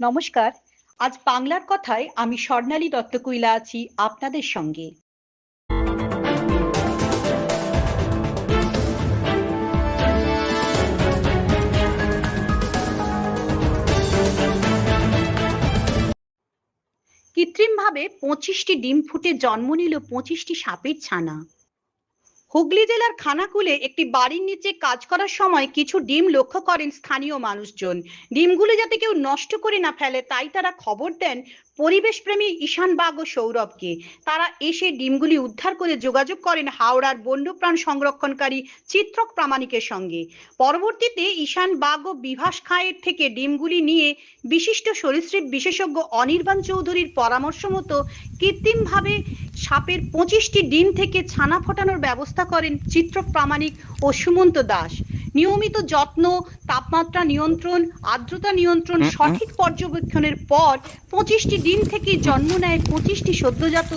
নমস্কার। আজ বাংলার কথায় আমি স্বর্ণালী দত্তকুইলা আছি আপনাদের সঙ্গে। কৃত্রিমভাবে ২৫টি ডিম ফুটে জন্ম নিল ২৫টি সাপের ছানা। হুগলি জেলার খানাকুলে একটি বাড়ির নিচে কাজ করার সময় কিছু ডিম লক্ষ্য করেন স্থানীয় মানুষজন। ডিমগুলো যাতে কেউ নষ্ট করে না ফেলে তাই তারা খবর দেন পরিবেশপ্রেমী ঈশান বাগ ও সৌরভকে। তারা এসে ডিমগুলি উদ্ধার করে যোগাযোগ করেন হাওড়ার বন্যপ্রাণ সংরক্ষণকারী চিত্রক প্রামাণিকের সঙ্গে। পরবর্তীতে ঈশান বাগ ও বিভাস খাঁয়ের থেকে ডিমগুলি নিয়ে বিশিষ্ট সরীসৃপ বিশেষজ্ঞ অনির্বাণ চৌধুরীর পরামর্শ মতো কৃত্রিমভাবে সাপের ২৫টি ডিম থেকে ছানা ফোটানোর ব্যবস্থা করেন চিত্রক প্রামাণিক ও সুমন্ত দাস। নিয়মিত যত্ন, তাপমাত্রা নিয়ন্ত্রণ, আর্দ্রতা নিয়ন্ত্রণ, সঠিক পর্যবেক্ষণের পর ২৫টি ডিম থেকে জন্ম নেয় ২৫টি সদ্যজাত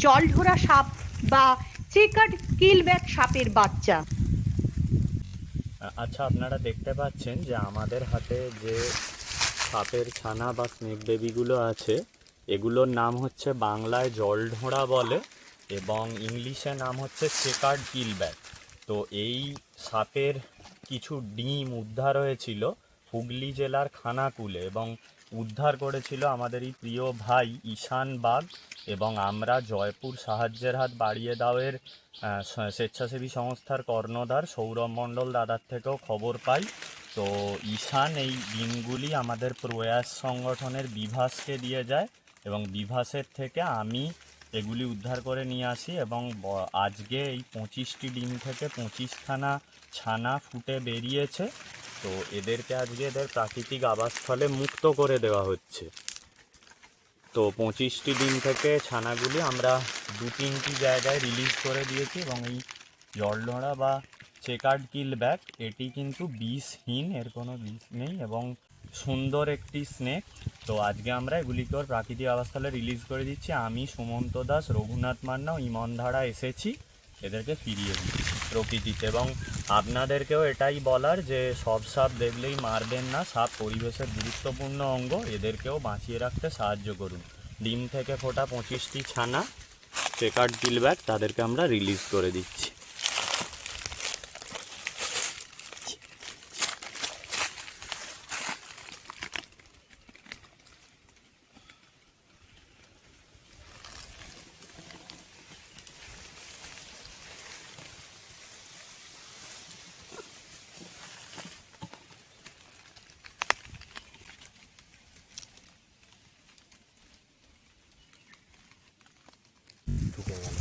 জলঢোরা সাপ বা চেকার্ড কিলব্যাক সাপের বাচ্চা। আচ্ছা, আপনারা দেখতে পাচ্ছেন যে আমাদের হাতে যে সাপের ছানা বা স্নেক বেবিগুলো আছে, এগুলোর নাম হচ্ছে বাংলায় জলঢোঁড়া বলে এবং ইংলিশে নাম হচ্ছে চেকার্ড কিলব্যাক। তো এই সাপের কিছু ডিম উদ্ধার হয়েছিল হুগলি জেলার খানাকুলে এবং উদ্ধার করেছিল আমাদের এই প্রিয় ভাই ঈশান বাগ। এবং আমরা জয়পুর সাহায্যের হাত বাড়িয়ে দাওয়ের স্বেচ্ছাসেবী সংস্থার কর্ণধার সৌরভ মণ্ডল দাদার থেকেও খবর পাই। তো ঈশান এই ডিমগুলি আমাদের প্রয়াস সংগঠনের বিভাসকে দিয়ে যায় এবং বিভাসের থেকে আমি এগুলি উদ্ধার করে নিয়ে আসি এবং আজকে এই ২৫টি ডিম থেকে ২৫খানা ছানা ফুটে বেরিয়েছে। তো এদেরকে আজকে এদের প্রাকৃতিক আবাসস্থলে মুক্ত করে দেওয়া হচ্ছে। তো ২৫টি ডিম থেকে ছানাগুলি আমরা ২-৩টি জায়গায় রিলিজ করে দিয়েছি এবং এই জলঢোঁড়া বা চেকার্ড কিলব্যাক এটি কিন্তু বিষহীন, এর কোনো বিষ নেই এবং সুন্দর একটি স্নেক। তো আজকে আমরা এগুলিকে ওর প্রাকৃতিক আবাসস্থলে রিলিজ করে দিচ্ছি। আমি সুমন্ত দাস, রঘুনাথ মান্না ও ইমন ধারা এসেছি এদেরকে ফিরিয়ে দিচ্ছি প্রকৃতিতে। এবং আপনাদেরকেও এটাই বলার যে সব সাপ দেখলেই মারবেন না, সাপ পরিবেশের গুরুত্বপূর্ণ অঙ্গ, এদেরকেও বাঁচিয়ে রাখতে সাহায্য করুন। ডিম থেকে ফোটা ২৫টি ছানা চেকার্ড কিলব্যাক তাদেরকে আমরা রিলিজ করে দিচ্ছি। ঢুকে গেল।